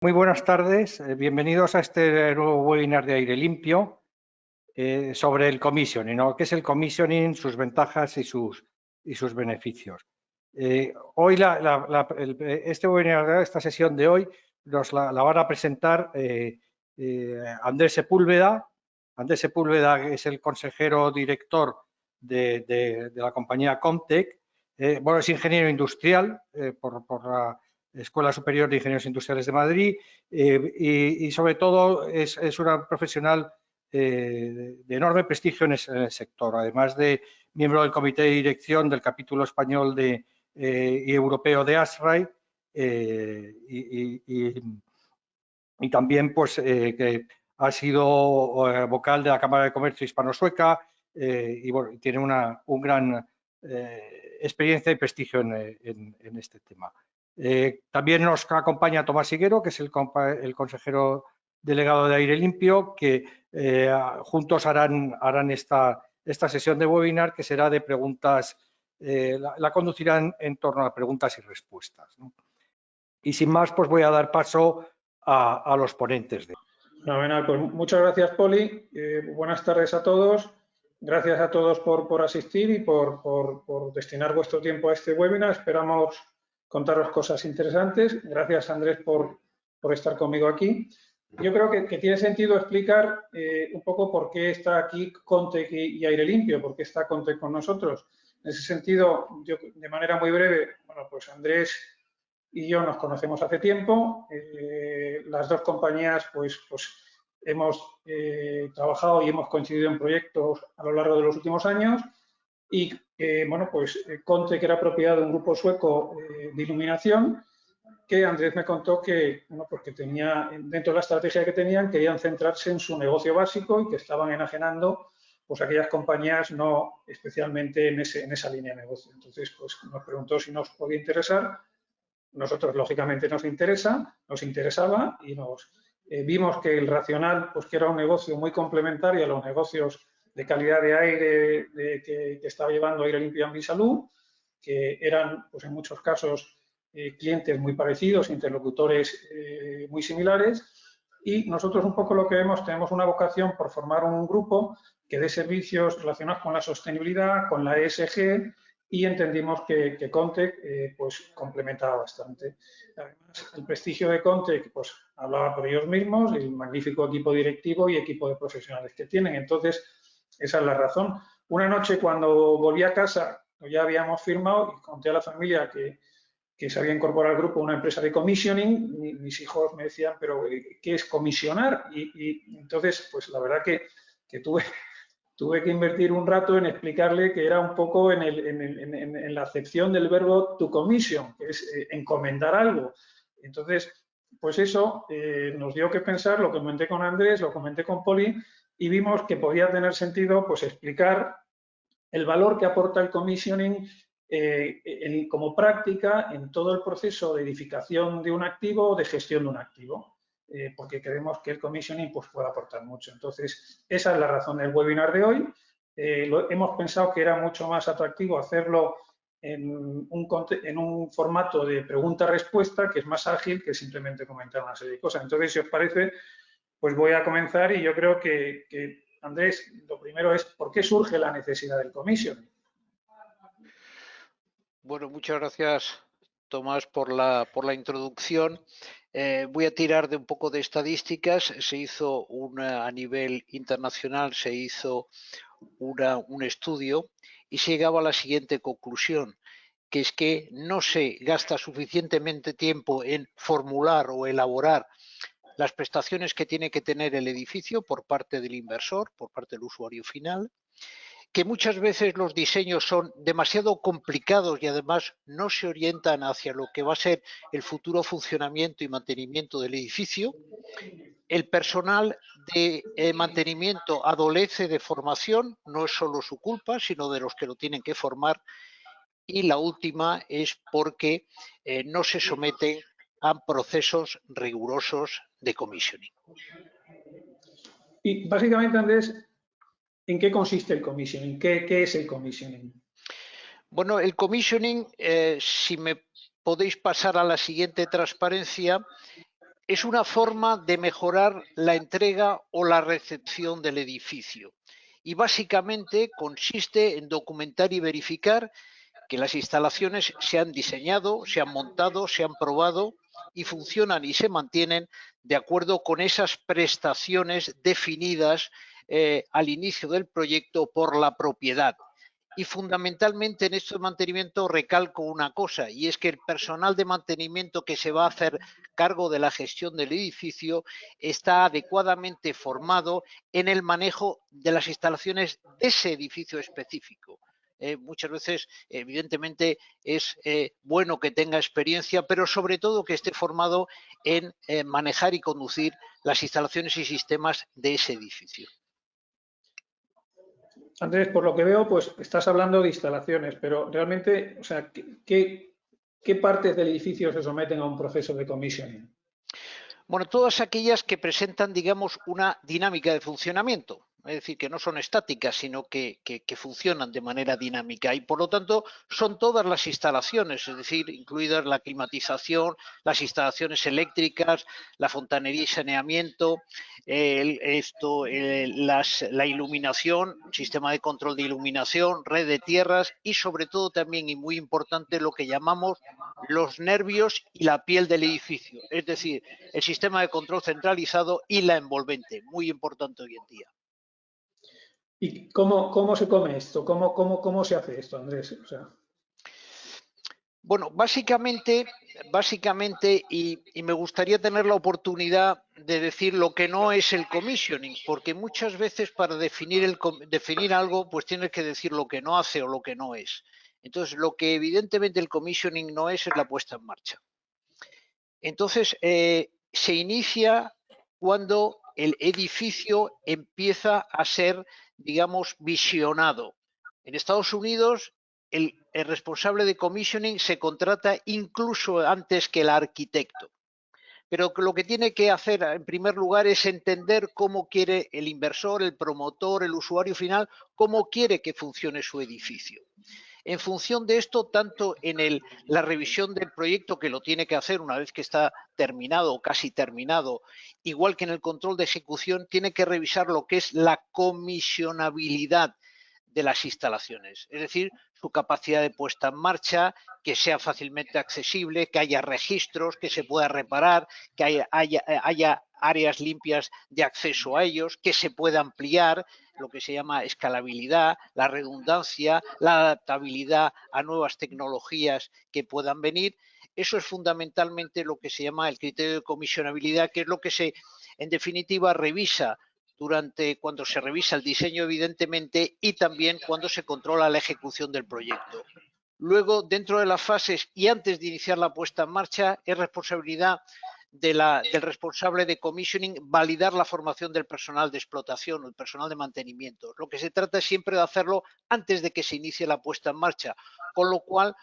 Muy buenas tardes, bienvenidos a este nuevo webinar de Aire Limpio sobre el commissioning, ¿no? ¿Qué es el commissioning, sus ventajas y sus beneficios? Hoy este webinar, esta sesión de hoy, nos la van a presentar Andrés Sepúlveda. Andrés Sepúlveda es el consejero director de la compañía Comtech. Bueno, es ingeniero industrial por la Escuela Superior de Ingenieros Industriales de Madrid y sobre todo es una profesional de enorme prestigio en el sector, además de miembro del comité de dirección del capítulo español y europeo de ASRAI y también pues que ha sido vocal de la Cámara de Comercio Hispano-Sueca y bueno, tiene una gran experiencia y prestigio en este tema. También nos acompaña Tomás Higuero, que es el consejero delegado de Aire Limpio, que juntos harán esta sesión de webinar, que será de preguntas, la conducirán en torno a preguntas y respuestas, ¿no? Y sin más, pues voy a dar paso a los ponentes. Fenomenal, pues muchas gracias, Poli. Buenas tardes a todos. Gracias a todos por asistir y por destinar vuestro tiempo a este webinar. Esperamos contaros cosas interesantes. Gracias, Andrés, por estar conmigo aquí. Yo creo que tiene sentido explicar un poco por qué está aquí Comtech y Aire Limpio, por qué está Comtech con nosotros. En ese sentido, yo de manera muy breve, bueno, pues Andrés y yo nos conocemos hace tiempo. Las dos compañías pues hemos trabajado y hemos coincidido en proyectos a lo largo de los últimos años y bueno, pues Comtech era propiedad de un grupo sueco de iluminación que Andrés me contó que, bueno, porque tenía, dentro de la estrategia que tenían, querían centrarse en su negocio básico y que estaban enajenando pues aquellas compañías no especialmente en esa línea de negocio. Entonces, pues nos preguntó si nos podía interesar. Nosotros, lógicamente, nos interesaba y vimos que el racional, pues que era un negocio muy complementario a los negocios de calidad de aire que estaba llevando Aire Limpio y Ambisalud, que eran, pues en muchos casos, clientes muy parecidos, interlocutores muy similares. Y nosotros un poco lo que vemos, tenemos una vocación por formar un grupo que dé servicios relacionados con la sostenibilidad, con la ESG, y entendimos que Comtech pues complementaba bastante. Además, el prestigio de Comtech pues hablaba por ellos mismos, el magnífico equipo directivo y equipo de profesionales que tienen. Entonces, esa es la razón. Una noche cuando volví a casa, ya habíamos firmado y conté a la familia que se había incorporado al grupo una empresa de commissioning. Mis hijos me decían, pero ¿qué es comisionar? Y entonces, pues la verdad que tuve que invertir un rato en explicarle que era un poco en la acepción del verbo to commission, que es encomendar algo. Entonces, pues eso nos dio que pensar, lo comenté con Andrés, lo comenté con Poli, y vimos que podía tener sentido pues explicar el valor que aporta el commissioning como práctica en todo el proceso de edificación de un activo o de gestión de un activo. Porque creemos que el commissioning pues, puede aportar mucho. Entonces, esa es la razón del webinar de hoy. Hemos pensado que era mucho más atractivo hacerlo en un formato de pregunta-respuesta, que es más ágil que simplemente comentar una serie de cosas. Entonces, si os parece, pues voy a comenzar y yo creo que Andrés, lo primero es ¿por qué surge la necesidad del commissioning? Bueno, muchas gracias, Tomás, por la introducción. Voy a tirar de un poco de estadísticas. Se hizo a nivel internacional, se hizo un estudio y se llegaba a la siguiente conclusión, que es que no se gasta suficientemente tiempo en formular o elaborar las prestaciones que tiene que tener el edificio por parte del inversor, por parte del usuario final, que muchas veces los diseños son demasiado complicados y además no se orientan hacia lo que va a ser el futuro funcionamiento y mantenimiento del edificio. El personal de mantenimiento adolece de formación, no es solo su culpa, sino de los que lo tienen que formar. Y la última es porque no se someten a procesos rigurosos de commissioning. Y básicamente, Andrés, ¿en qué consiste el commissioning? ¿Qué es el commissioning? Bueno, el commissioning, si me podéis pasar a la siguiente transparencia, es una forma de mejorar la entrega o la recepción del edificio. Y básicamente consiste en documentar y verificar que las instalaciones se han diseñado, se han montado, se han probado y funcionan y se mantienen de acuerdo con esas prestaciones definidas al inicio del proyecto por la propiedad. Y fundamentalmente en esto de mantenimiento recalco una cosa, y es que el personal de mantenimiento que se va a hacer cargo de la gestión del edificio está adecuadamente formado en el manejo de las instalaciones de ese edificio específico. Muchas veces, evidentemente, es bueno que tenga experiencia, pero sobre todo que esté formado en manejar y conducir las instalaciones y sistemas de ese edificio. Andrés, por lo que veo, pues estás hablando de instalaciones, pero realmente, o sea, ¿qué partes del edificio se someten a un proceso de commissioning? Bueno, todas aquellas que presentan, digamos, una dinámica de funcionamiento. Es decir, que no son estáticas, sino que funcionan de manera dinámica. Y, por lo tanto, son todas las instalaciones, es decir, incluidas la climatización, las instalaciones eléctricas, la fontanería y saneamiento, la iluminación, sistema de control de iluminación, red de tierras y, sobre todo, también, y muy importante, lo que llamamos los nervios y la piel del edificio. Es decir, el sistema de control centralizado y la envolvente, muy importante hoy en día. ¿Y cómo se come esto? ¿Cómo se hace esto, Andrés? O sea... Bueno, básicamente, y me gustaría tener la oportunidad de decir lo que no es el commissioning, porque muchas veces para definir algo, pues tienes que decir lo que no hace o lo que no es. Entonces, lo que evidentemente el commissioning no es la puesta en marcha. Entonces, se inicia cuando el edificio empieza a ser, digamos, visionado. En Estados Unidos, el responsable de commissioning se contrata incluso antes que el arquitecto. Pero lo que tiene que hacer, en primer lugar, es entender cómo quiere el inversor, el promotor, el usuario final, cómo quiere que funcione su edificio. En función de esto, tanto en la revisión del proyecto, que lo tiene que hacer una vez que está terminado o casi terminado, igual que en el control de ejecución, tiene que revisar lo que es la comisionabilidad de las instalaciones, es decir, su capacidad de puesta en marcha, que sea fácilmente accesible, que haya registros, que se pueda reparar, que haya áreas limpias de acceso a ellos, que se pueda ampliar, lo que se llama escalabilidad, la redundancia, la adaptabilidad a nuevas tecnologías que puedan venir. Eso es fundamentalmente lo que se llama el criterio de comisionabilidad, que es lo que en definitiva, revisa cuando se revisa el diseño, evidentemente, y también cuando se controla la ejecución del proyecto. Luego, dentro de las fases y antes de iniciar la puesta en marcha, es responsabilidad del responsable de commissioning validar la formación del personal de explotación o el personal de mantenimiento. Lo que se trata es siempre de hacerlo antes de que se inicie la puesta en marcha, con lo cual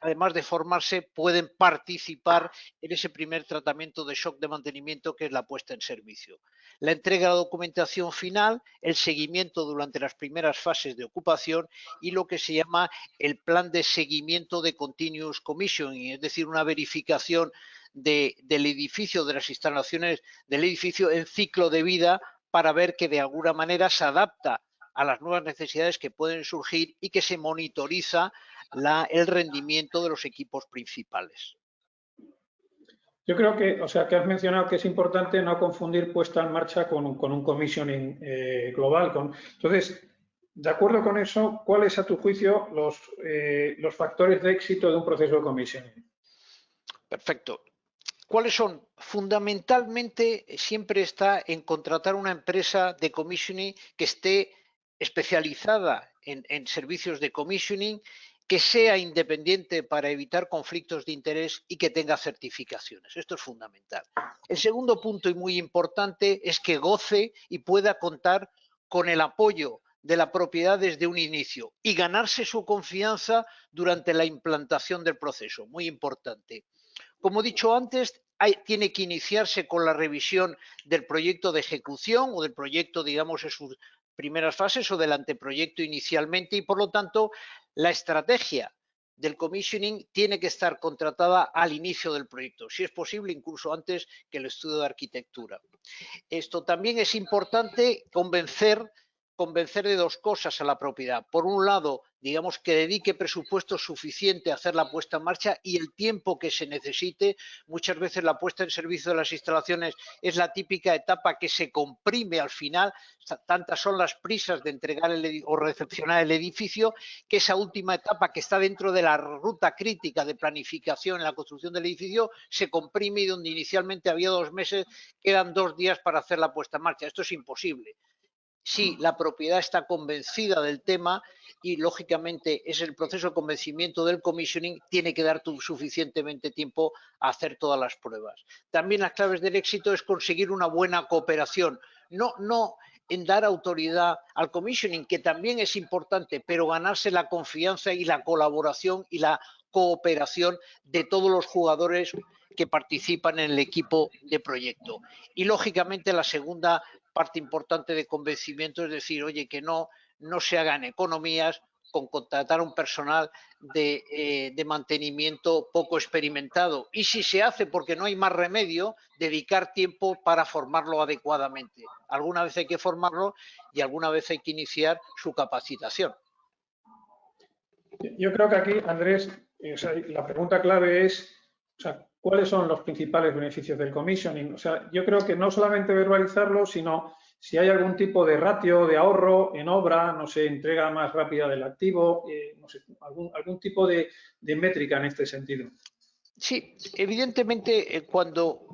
además de formarse, pueden participar en ese primer tratamiento de shock de mantenimiento que es la puesta en servicio. La entrega de la documentación final, el seguimiento durante las primeras fases de ocupación y lo que se llama el plan de seguimiento de continuous commissioning, es decir, una verificación del edificio, de las instalaciones del edificio en ciclo de vida para ver que de alguna manera se adapta a las nuevas necesidades que pueden surgir y que se monitoriza el rendimiento de los equipos principales. Yo creo que, o sea, que has mencionado que es importante no confundir puesta en marcha con un commissioning global. Entonces, de acuerdo con eso, ¿cuáles a tu juicio los factores de éxito de un proceso de commissioning? Perfecto. ¿Cuáles son? Fundamentalmente siempre está en contratar una empresa de commissioning que esté especializada en servicios de commissioning, que sea independiente para evitar conflictos de interés y que tenga certificaciones. Esto es fundamental. El segundo punto y muy importante es que goce y pueda contar con el apoyo de la propiedad desde un inicio y ganarse su confianza durante la implantación del proceso. Muy importante. Como he dicho antes, tiene que iniciarse con la revisión del proyecto de ejecución o del proyecto, digamos, en sus primeras fases o del anteproyecto inicialmente y, por lo tanto, la estrategia del commissioning tiene que estar contratada al inicio del proyecto, si es posible incluso antes que el estudio de arquitectura. Esto también es importante convencer de dos cosas a la propiedad. Por un lado, digamos que dedique presupuesto suficiente a hacer la puesta en marcha y el tiempo que se necesite. Muchas veces la puesta en servicio de las instalaciones es la típica etapa que se comprime al final. Tantas son las prisas de entregar o recepcionar el edificio que esa última etapa que está dentro de la ruta crítica de planificación en la construcción del edificio se comprime y donde inicialmente había 2 meses quedan 2 días para hacer la puesta en marcha. Esto es imposible. Si la propiedad está convencida del tema y, lógicamente, es el proceso de convencimiento del commissioning, tiene que dar suficientemente tiempo a hacer todas las pruebas. También las claves del éxito es conseguir una buena cooperación. No en dar autoridad al commissioning, que también es importante, pero ganarse la confianza y la colaboración y la cooperación de todos los jugadores que participan en el equipo de proyecto. Y, lógicamente, la segunda parte importante de convencimiento es decir, oye, que no se hagan economías con contratar un personal de mantenimiento poco experimentado. Y si se hace porque no hay más remedio, dedicar tiempo para formarlo adecuadamente. Alguna vez hay que formarlo y alguna vez hay que iniciar su capacitación. Yo creo que aquí, Andrés, la pregunta clave es, ¿cuáles son los principales beneficios del commissioning? Yo creo que no solamente verbalizarlo, sino si hay algún tipo de ratio de ahorro en obra, no sé, entrega más rápida del activo, no sé, algún tipo de métrica en este sentido. Sí, evidentemente cuando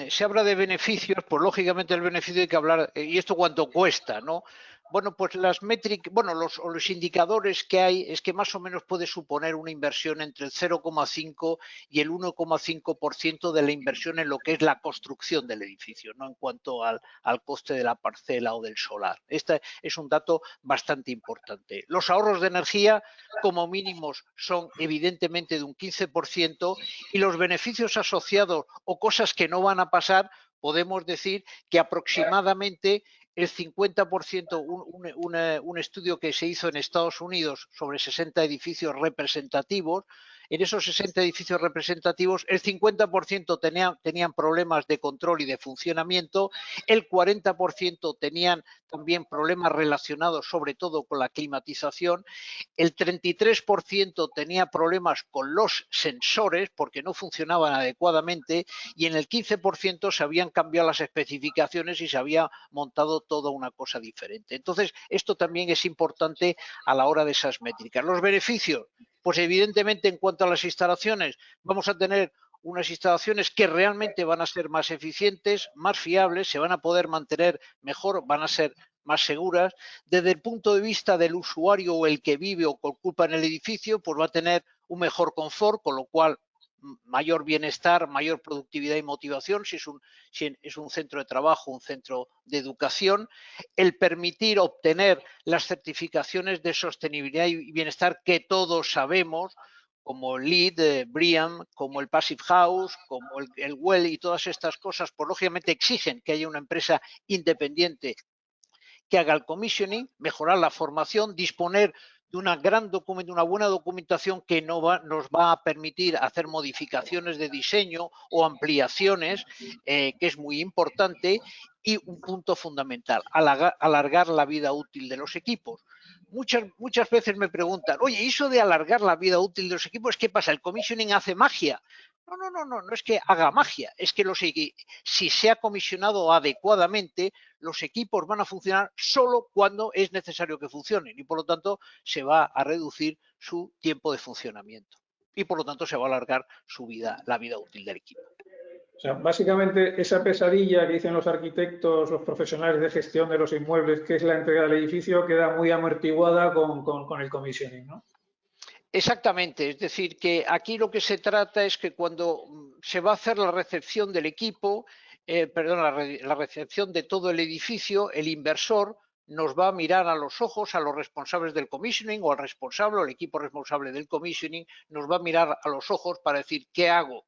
se habla de beneficios, pues lógicamente el beneficio hay que hablar, y esto cuánto cuesta, ¿no? Bueno, pues las métricas, bueno, los indicadores que hay es que más o menos puede suponer una inversión entre el 0,5 y el 1,5% de la inversión en lo que es la construcción del edificio, no en cuanto al coste de la parcela o del solar. Este es un dato bastante importante. Los ahorros de energía, como mínimos, son evidentemente de un 15% y los beneficios asociados o cosas que no van a pasar, podemos decir que aproximadamente el 50%, un estudio que se hizo en Estados Unidos sobre 60 edificios representativos, en esos 60 edificios representativos el 50% tenían problemas de control y de funcionamiento, el 40% tenían también problemas relacionados sobre todo con la climatización, el 33% tenía problemas con los sensores porque no funcionaban adecuadamente y en el 15% se habían cambiado las especificaciones y se había montado toda una cosa diferente. Entonces, esto también es importante a la hora de esas métricas. Los beneficios, pues evidentemente en cuanto a las instalaciones, vamos a tener unas instalaciones que realmente van a ser más eficientes, más fiables, se van a poder mantener mejor, van a ser más seguras. Desde el punto de vista del usuario o el que vive o que ocupa en el edificio, pues va a tener un mejor confort, con lo cual mayor bienestar, mayor productividad y motivación, si es un centro de trabajo, un centro de educación, el permitir obtener las certificaciones de sostenibilidad y bienestar que todos sabemos, como el LEED, BREEAM, como el Passive House, como el WELL y todas estas cosas, pues lógicamente exigen que haya una empresa independiente que haga el commissioning, mejorar la formación, disponer de una buena documentación que nos va a permitir hacer modificaciones de diseño o ampliaciones, que es muy importante, y un punto fundamental, alargar la vida útil de los equipos. Muchas veces me preguntan, oye, ¿eso de alargar la vida útil de los equipos, qué pasa? ¿El commissioning hace magia? No es que haga magia, es que si se ha comisionado adecuadamente, los equipos van a funcionar solo cuando es necesario que funcionen y por lo tanto se va a reducir su tiempo de funcionamiento y por lo tanto se va a alargar la vida útil del equipo. Básicamente esa pesadilla que dicen los arquitectos, los profesionales de gestión de los inmuebles, que es la entrega del edificio, queda muy amortiguada con el commissioning, ¿no? Exactamente, es decir, que aquí lo que se trata es que cuando se va a hacer la recepción del equipo, la recepción de todo el edificio, el inversor nos va a mirar a los ojos a los responsables del commissioning o al responsable o el equipo responsable del commissioning, nos va a mirar a los ojos para decir, ¿qué hago?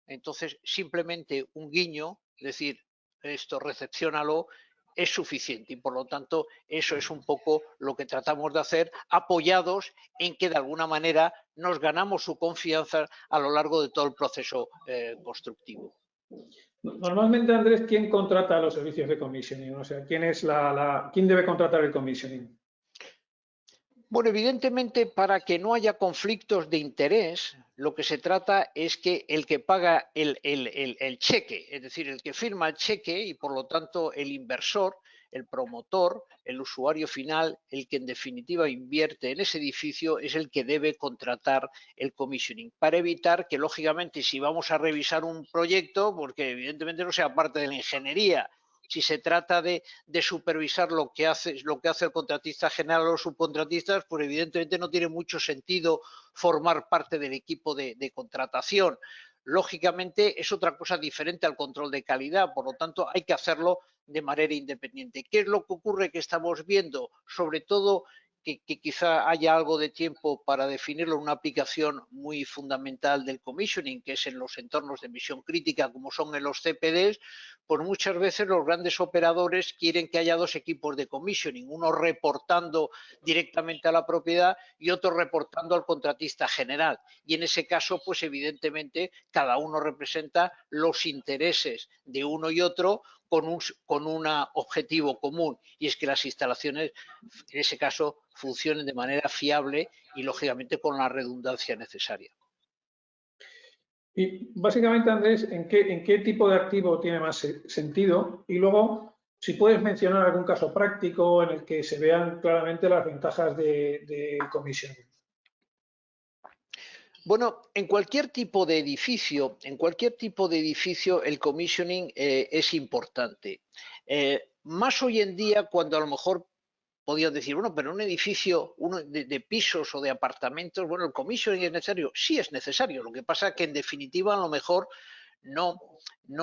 Entonces, simplemente un guiño, decir, esto recepciónalo, es suficiente y por lo tanto eso es un poco lo que tratamos de hacer, apoyados en que de alguna manera nos ganamos su confianza a lo largo de todo el proceso constructivo. Normalmente, Andrés, ¿quién contrata los servicios de commissioning? O sea, ¿quién debe contratar el commissioning? Bueno, evidentemente, para que no haya conflictos de interés, lo que se trata es que el que paga el cheque, es decir, el que firma el cheque y, por lo tanto, el inversor, el promotor, el usuario final, el que en definitiva invierte en ese edificio, es el que debe contratar el commissioning, para evitar que, lógicamente, si vamos a revisar un proyecto, porque evidentemente no sea parte de la ingeniería, si se trata de supervisar lo que hace el contratista general o los subcontratistas, pues evidentemente no tiene mucho sentido formar parte del equipo de contratación. Lógicamente es otra cosa diferente al control de calidad, por lo tanto hay que hacerlo de manera independiente. ¿Qué es lo que ocurre que estamos viendo? Sobre todo que quizá haya algo de tiempo para definirlo en una aplicación muy fundamental del commissioning, que es en los entornos de misión crítica, como son en los CPDs, pues muchas veces los grandes operadores quieren que haya dos equipos de commissioning, uno reportando directamente a la propiedad y otro reportando al contratista general. Y en ese caso, pues evidentemente, cada uno representa los intereses de uno y otro con un objetivo común, y es que las instalaciones, en ese caso, funcionen de manera fiable y, lógicamente, con la redundancia necesaria. Y básicamente, Andrés, ¿en qué tipo de activo tiene más sentido? Y luego, si puedes mencionar algún caso práctico en el que se vean claramente las ventajas de commissioning. Bueno, en cualquier tipo de edificio, el commissioning es importante. Más hoy en día, cuando a lo mejor podías decir, bueno, pero un edificio de pisos o de apartamentos, bueno, el commissioning es necesario. Sí es necesario. Lo que pasa es que en definitiva a lo mejor no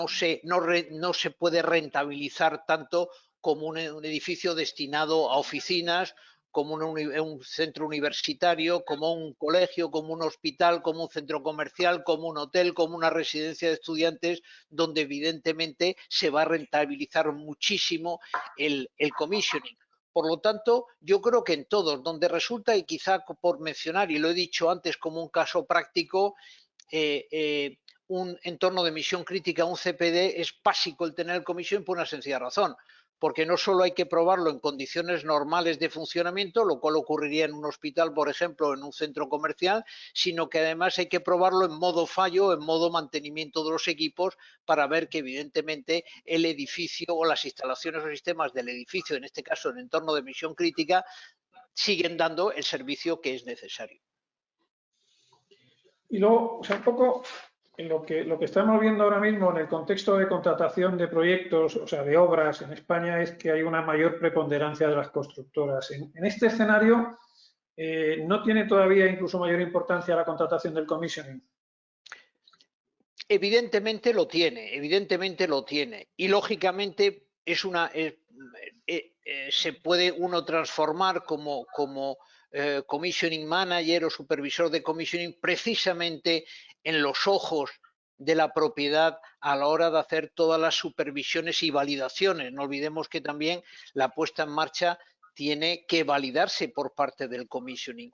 se puede rentabilizar tanto como un edificio destinado a oficinas, como un centro universitario, como un colegio, como un hospital, como un centro comercial, como un hotel, como una residencia de estudiantes, donde evidentemente se va a rentabilizar muchísimo el commissioning. Por lo tanto, yo creo que en todos, donde resulta, y quizá por mencionar, y lo he dicho antes como un caso práctico, un entorno de misión crítica, un CPD, es básico el tener el comisión por una sencilla razón, porque no solo hay que probarlo en condiciones normales de funcionamiento, lo cual ocurriría en un hospital, por ejemplo, en un centro comercial, sino que además hay que probarlo en modo fallo, en modo mantenimiento de los equipos, para ver que evidentemente el edificio o las instalaciones o sistemas del edificio, en este caso en entorno de misión crítica, siguen dando el servicio que es necesario. Y luego, o sea, un poco lo que estamos viendo ahora mismo en el contexto de contratación de proyectos, o sea, de obras en España, es que hay una mayor preponderancia de las constructoras. En este escenario, ¿no tiene todavía incluso mayor importancia la contratación del commissioning? Evidentemente lo tiene, y lógicamente se puede uno transformar como commissioning manager o supervisor de commissioning precisamente en los ojos de la propiedad a la hora de hacer todas las supervisiones y validaciones. No olvidemos que también la puesta en marcha tiene que validarse por parte del commissioning.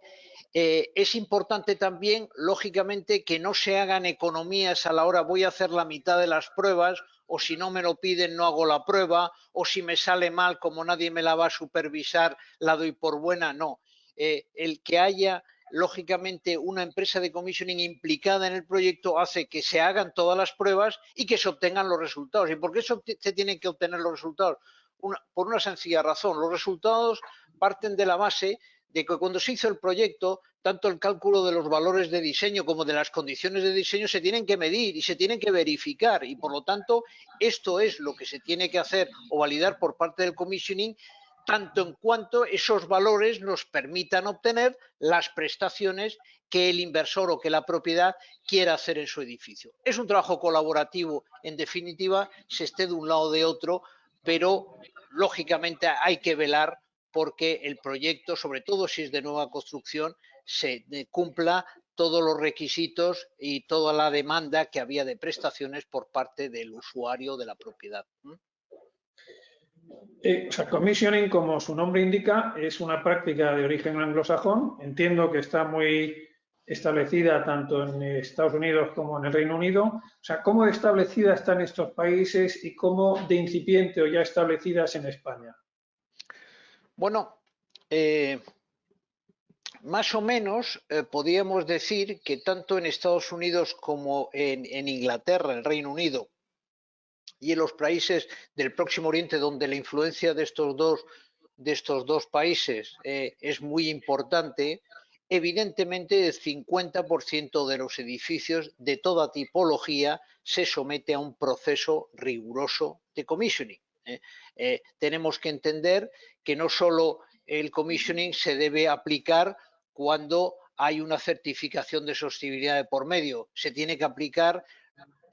Es importante también, lógicamente, que no se hagan economías a la hora voy a hacer la mitad de las pruebas, o si no me lo piden no hago la prueba, o si me sale mal, como nadie me la va a supervisar, la doy por buena. No. El que haya, lógicamente, una empresa de commissioning implicada en el proyecto hace que se hagan todas las pruebas y que se obtengan los resultados. ¿Y por qué se tienen que obtener los resultados? Por una sencilla razón. Los resultados parten de la base de que cuando se hizo el proyecto, tanto el cálculo de los valores de diseño como de las condiciones de diseño se tienen que medir y se tienen que verificar, y por lo tanto esto es lo que se tiene que hacer o validar por parte del commissioning, tanto en cuanto esos valores nos permitan obtener las prestaciones que el inversor o que la propiedad quiera hacer en su edificio. Es un trabajo colaborativo, en definitiva, se esté de un lado o de otro, pero lógicamente hay que velar porque el proyecto, sobre todo si es de nueva construcción, se cumpla todos los requisitos y toda la demanda que había de prestaciones por parte del usuario de la propiedad. O sea, commissioning, como su nombre indica, es una práctica de origen anglosajón. Entiendo que está muy establecida tanto en Estados Unidos como en el Reino Unido. O sea, ¿cómo de establecida están estos países y cómo de incipiente o ya establecidas en España? Bueno, más o menos podríamos decir que tanto en Estados Unidos como en Inglaterra, el Reino Unido y en los países del Próximo Oriente, donde la influencia de estos dos países es muy importante, evidentemente el 50% de los edificios de toda tipología se somete a un proceso riguroso de commissioning. Tenemos que entender que no solo el commissioning se debe aplicar cuando hay una certificación de sostenibilidad de por medio, se tiene que aplicar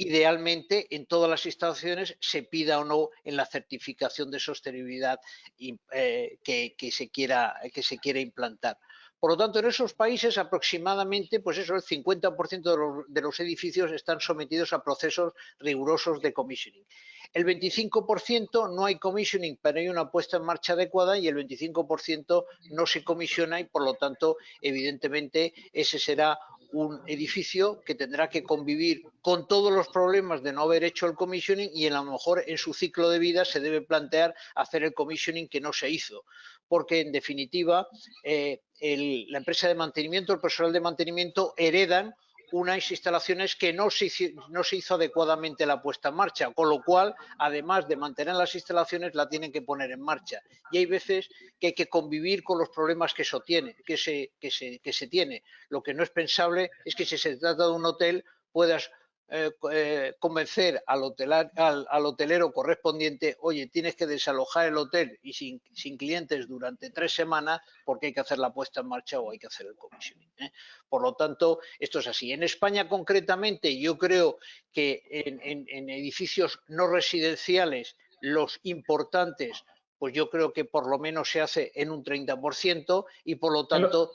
idealmente en todas las instalaciones, se pida o no en la certificación de sostenibilidad que se quiera implantar. Por lo tanto, en esos países aproximadamente, pues eso, el 50% de los edificios están sometidos a procesos rigurosos de commissioning. El 25% no hay commissioning, pero hay una puesta en marcha adecuada, y el 25% no se comisiona y, por lo tanto, evidentemente, ese será un edificio que tendrá que convivir con todos los problemas de no haber hecho el commissioning, y a lo mejor en su ciclo de vida se debe plantear hacer el commissioning que no se hizo, porque en definitiva la empresa de mantenimiento, el personal de mantenimiento heredan unas instalaciones que no se hizo adecuadamente la puesta en marcha, con lo cual, además de mantener las instalaciones, la tienen que poner en marcha. Y hay veces que hay que convivir con los problemas que se tiene. Lo que no es pensable es que, si se trata de un hotel, puedas convencer al hotelero correspondiente: oye, tienes que desalojar el hotel y sin clientes durante 3 semanas porque hay que hacer la puesta en marcha o hay que hacer el commissioning. Por lo tanto, esto es así. En España, concretamente, yo creo que en edificios no residenciales, los importantes, pues yo creo que por lo menos se hace en un 30%, y por lo tanto,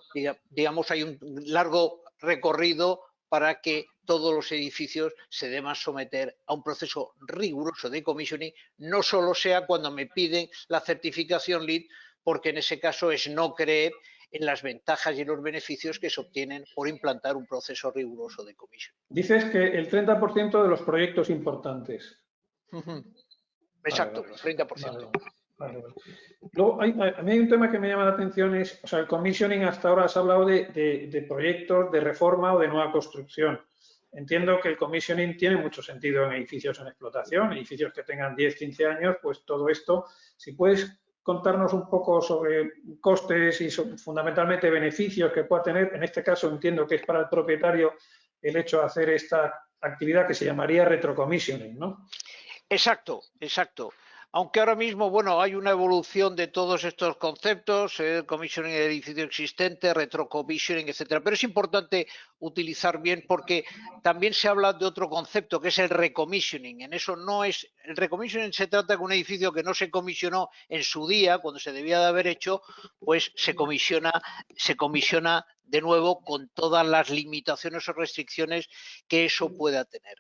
digamos, hay un largo recorrido para que todos los edificios se deban someter a un proceso riguroso de commissioning, no solo sea cuando me piden la certificación LEED, porque en ese caso es no creer en las ventajas y los beneficios que se obtienen por implantar un proceso riguroso de commissioning. Dices que el 30% de los proyectos importantes. Exacto, 30%. Vale. Luego, a mí hay un tema que me llama la atención, o sea, el commissioning. Hasta ahora has hablado de proyectos de reforma o de nueva construcción. Entiendo que el commissioning tiene mucho sentido en edificios en explotación, edificios que tengan 10, 15 años, pues todo esto. Si puedes contarnos un poco sobre costes y fundamentalmente beneficios que pueda tener. En este caso entiendo que es para el propietario el hecho de hacer esta actividad que se llamaría retrocommissioning, ¿no? Exacto, exacto. Aunque ahora mismo, bueno, hay una evolución de todos estos conceptos, commissioning de edificio existente, retrocommissioning, etcétera. Pero es importante utilizar bien, porque también se habla de otro concepto, que es el recommissioning. En eso no es, el recommissioning se trata de un edificio que no se comisionó en su día, cuando se debía de haber hecho, pues se comisiona de nuevo, con todas las limitaciones o restricciones que eso pueda tener.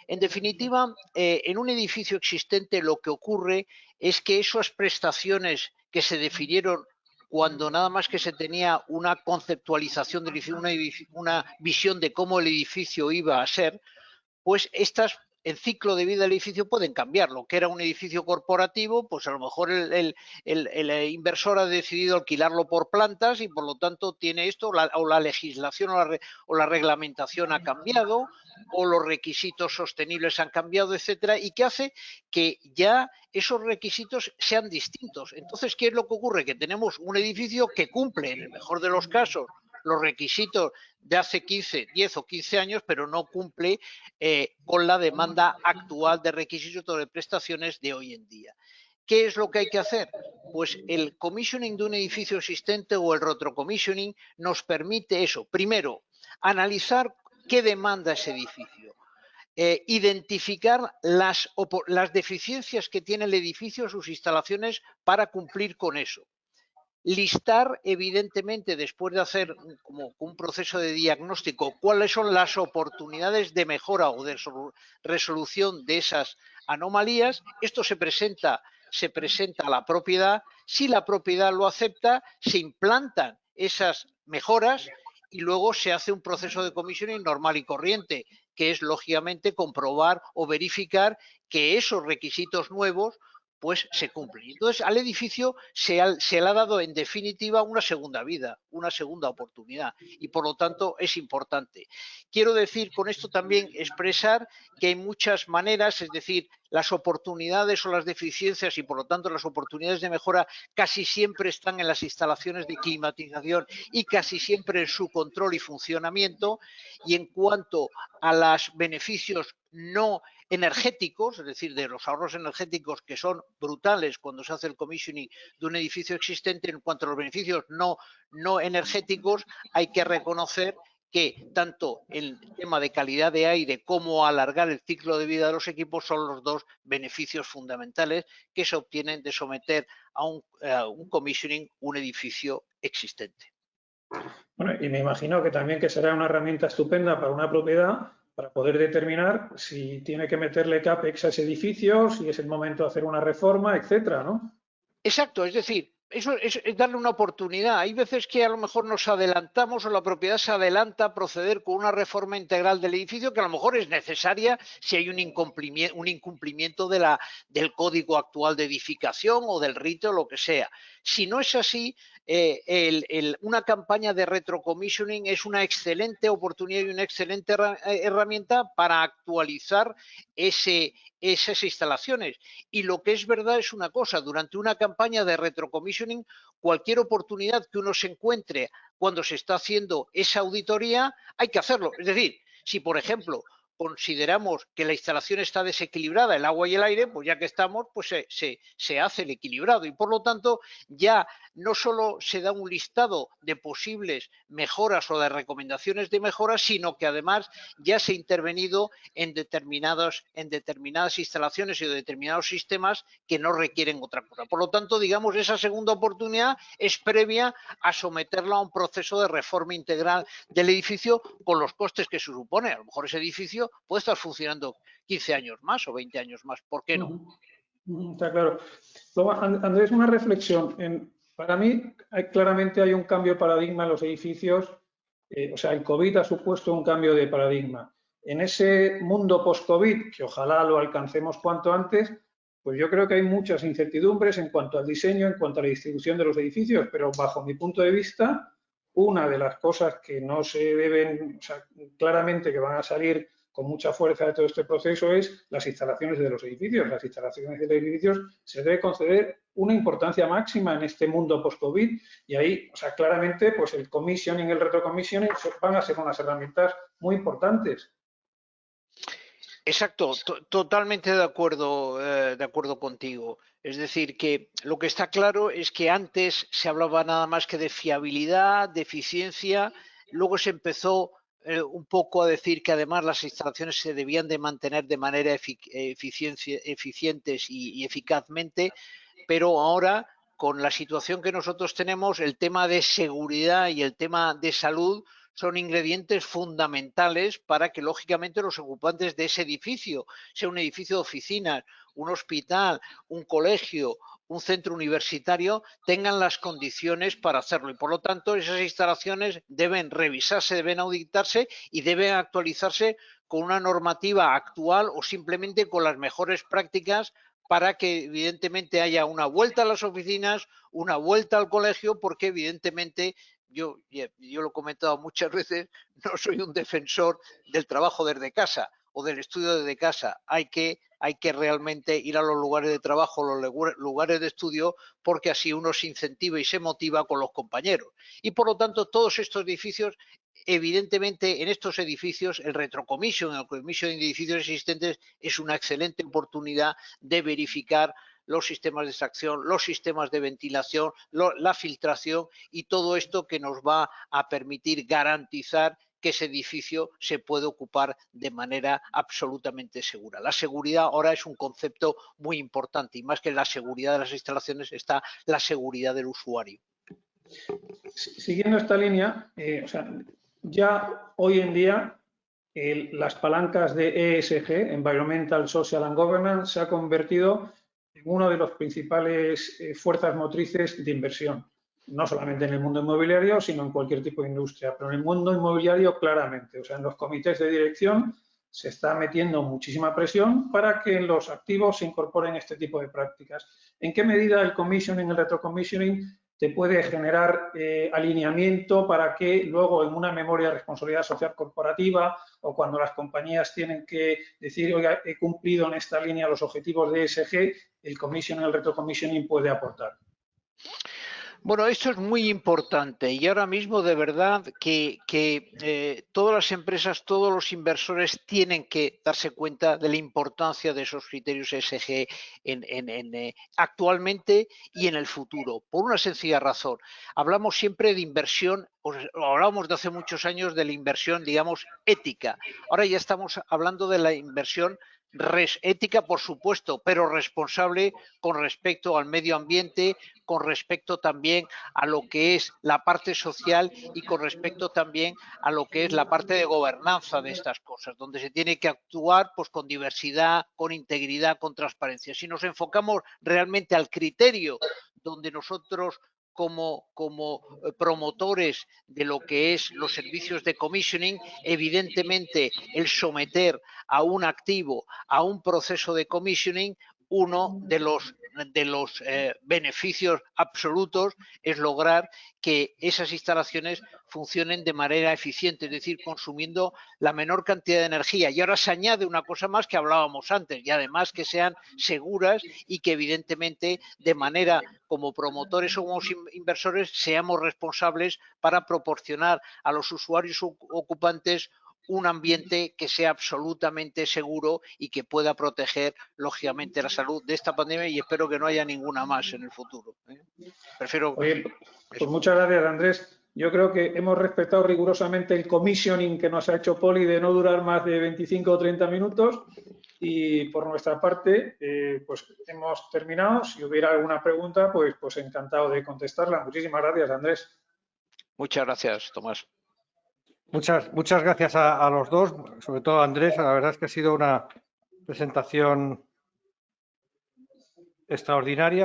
En definitiva, en un edificio existente lo que ocurre es que esas prestaciones que se definieron cuando nada más que se tenía una conceptualización del edificio, una visión de cómo el edificio iba a ser, pues estas, el ciclo de vida del edificio, pueden cambiar. Lo que era un edificio corporativo, pues a lo mejor el inversor ha decidido alquilarlo por plantas, y por lo tanto tiene esto, o la legislación o la reglamentación ha cambiado, o los requisitos sostenibles han cambiado, etcétera, y que hace que ya esos requisitos sean distintos. Entonces, ¿qué es lo que ocurre? Que tenemos un edificio que cumple, en el mejor de los casos, los requisitos de hace 10 o 15 años, pero no cumple con la demanda actual de requisitos de prestaciones de hoy en día. ¿Qué es lo que hay que hacer? Pues el commissioning de un edificio existente o el retrocommissioning nos permite eso. Primero, analizar qué demanda ese edificio. Identificar las deficiencias que tiene el edificio, sus instalaciones, para cumplir con eso. Listar, evidentemente, después de hacer como un proceso de diagnóstico, cuáles son las oportunidades de mejora o de resolución de esas anomalías. Esto se presenta se presenta a la propiedad, si la propiedad lo acepta, se implantan esas mejoras y luego se hace un proceso de commissioning normal y corriente, que es lógicamente comprobar o verificar que esos requisitos nuevos pues se cumplen. Entonces al edificio se le ha dado en definitiva una segunda vida, una segunda oportunidad y por lo tanto es importante. Quiero decir con esto también expresar que hay muchas maneras, es decir, las oportunidades o las deficiencias y por lo tanto las oportunidades de mejora casi siempre están en las instalaciones de climatización y casi siempre en su control y funcionamiento. Y en cuanto a los beneficios no energéticos, es decir, de los ahorros energéticos que son brutales cuando se hace el commissioning de un edificio existente, en cuanto a los beneficios no energéticos, hay que reconocer que tanto el tema de calidad de aire como alargar el ciclo de vida de los equipos son los dos beneficios fundamentales que se obtienen de someter a un commissioning un edificio existente. Bueno, y me imagino que también que será una herramienta estupenda para una propiedad para poder determinar si tiene que meterle CAPEX a ese edificio, si es el momento de hacer una reforma, etcétera, ¿no? Exacto, es decir, eso es darle una oportunidad. Hay veces que a lo mejor nos adelantamos o la propiedad se adelanta a proceder con una reforma integral del edificio que a lo mejor es necesaria si hay un incumplimiento del código actual de edificación o del rito o lo que sea. Si no es así, una campaña de retrocommissioning es una excelente oportunidad y una excelente herramienta para actualizar esas instalaciones. Y lo que es verdad es una cosa, durante una campaña de retrocommissioning, cualquier oportunidad que uno se encuentre cuando se está haciendo esa auditoría, hay que hacerlo. Es decir, si por ejemplo consideramos que la instalación está desequilibrada, el agua y el aire, pues ya que estamos, pues se hace el equilibrado y por lo tanto ya no solo se da un listado de posibles mejoras o de recomendaciones de mejoras, sino que además ya se ha intervenido en determinadas instalaciones y determinados sistemas que no requieren otra cosa. Por lo tanto, digamos, esa segunda oportunidad es previa a someterla a un proceso de reforma integral del edificio con los costes que se supone. A lo mejor ese edificio puede estar funcionando 15 años más o 20 años más. ¿Por qué no? Está claro. Luego, Andrés, una reflexión. Para mí, claramente hay un cambio de paradigma en los edificios. O sea, el COVID ha supuesto un cambio de paradigma. En ese mundo post-COVID, que ojalá lo alcancemos cuanto antes, pues yo creo que hay muchas incertidumbres en cuanto al diseño, en cuanto a la distribución de los edificios, pero bajo mi punto de vista, una de las cosas que no se deben, o sea, claramente que van a salir con mucha fuerza de todo este proceso es las instalaciones de los edificios. Las instalaciones de los edificios se debe conceder una importancia máxima en este mundo post-COVID y ahí, o sea, claramente, pues el commissioning y el retrocommissioning van a ser unas herramientas muy importantes. Exacto, totalmente de acuerdo contigo. Es decir, que lo que está claro es que antes se hablaba nada más que de fiabilidad, de eficiencia, luego se empezó un poco a decir que además las instalaciones se debían de mantener de manera eficientes y eficazmente, pero ahora con la situación que nosotros tenemos, el tema de seguridad y el tema de salud son ingredientes fundamentales para que, lógicamente, los ocupantes de ese edificio, sea un edificio de oficinas, un hospital, un colegio, un centro universitario, tengan las condiciones para hacerlo. Y, por lo tanto, esas instalaciones deben revisarse, deben auditarse y deben actualizarse con una normativa actual o simplemente con las mejores prácticas para que, evidentemente, haya una vuelta a las oficinas, una vuelta al colegio, porque, evidentemente, yo lo he comentado muchas veces, no soy un defensor del trabajo desde casa o del estudio desde casa. Hay que realmente ir a los lugares de trabajo, los lugares de estudio, porque así uno se incentiva y se motiva con los compañeros. Y por lo tanto, todos estos edificios, evidentemente, en estos edificios, el retrocommission, el commission de edificios existentes es una excelente oportunidad de verificar los sistemas de extracción, los sistemas de ventilación, la filtración y todo esto que nos va a permitir garantizar que ese edificio se puede ocupar de manera absolutamente segura. La seguridad ahora es un concepto muy importante y más que la seguridad de las instalaciones está la seguridad del usuario. Siguiendo esta línea, o sea, ya hoy en día las palancas de ESG, Environmental, Social and Governance, se ha convertido uno de los principales fuerzas motrices de inversión, no solamente en el mundo inmobiliario, sino en cualquier tipo de industria, pero en el mundo inmobiliario claramente. O sea, en los comités de dirección se está metiendo muchísima presión para que los activos se incorporen este tipo de prácticas. ¿En qué medida el commissioning, el retrocommissioning, te puede generar alineamiento para que luego en una memoria de responsabilidad social corporativa o cuando las compañías tienen que decir, oiga, he cumplido en esta línea los objetivos de ESG, el commissioning, el retrocommissioning puede aportar? Bueno, esto es muy importante y ahora mismo de verdad que todas las empresas, todos los inversores tienen que darse cuenta de la importancia de esos criterios ESG actualmente y en el futuro, por una sencilla razón. Hablamos siempre de inversión, o hablamos de hace muchos años de la inversión, digamos, ética. Ahora ya estamos hablando de la inversión ética, por supuesto, pero responsable con respecto al medio ambiente, con respecto también a lo que es la parte social y con respecto también a lo que es la parte de gobernanza de estas cosas, donde se tiene que actuar pues con diversidad, con integridad, con transparencia. Si nos enfocamos realmente al criterio donde nosotros como promotores de lo que es los servicios de commissioning, evidentemente el someter a un activo a un proceso de commissioning, uno de los beneficios absolutos es lograr que esas instalaciones funcionen de manera eficiente, es decir, consumiendo la menor cantidad de energía. Y ahora se añade una cosa más que hablábamos antes, y además que sean seguras y que evidentemente de manera como promotores o como inversores seamos responsables para proporcionar a los usuarios ocupantes un ambiente que sea absolutamente seguro y que pueda proteger, lógicamente, la salud de esta pandemia y espero que no haya ninguna más en el futuro. Prefiero... Oye, pues muchas gracias, Andrés. Yo creo que hemos respetado rigurosamente el commissioning que nos ha hecho Poli de no durar más de 25 o 30 minutos y por nuestra parte, pues hemos terminado. Si hubiera alguna pregunta, pues encantado de contestarla. Muchísimas gracias, Andrés. Muchas gracias, Tomás. Muchas gracias a los dos, sobre todo a Andrés. La verdad es que ha sido una presentación extraordinaria.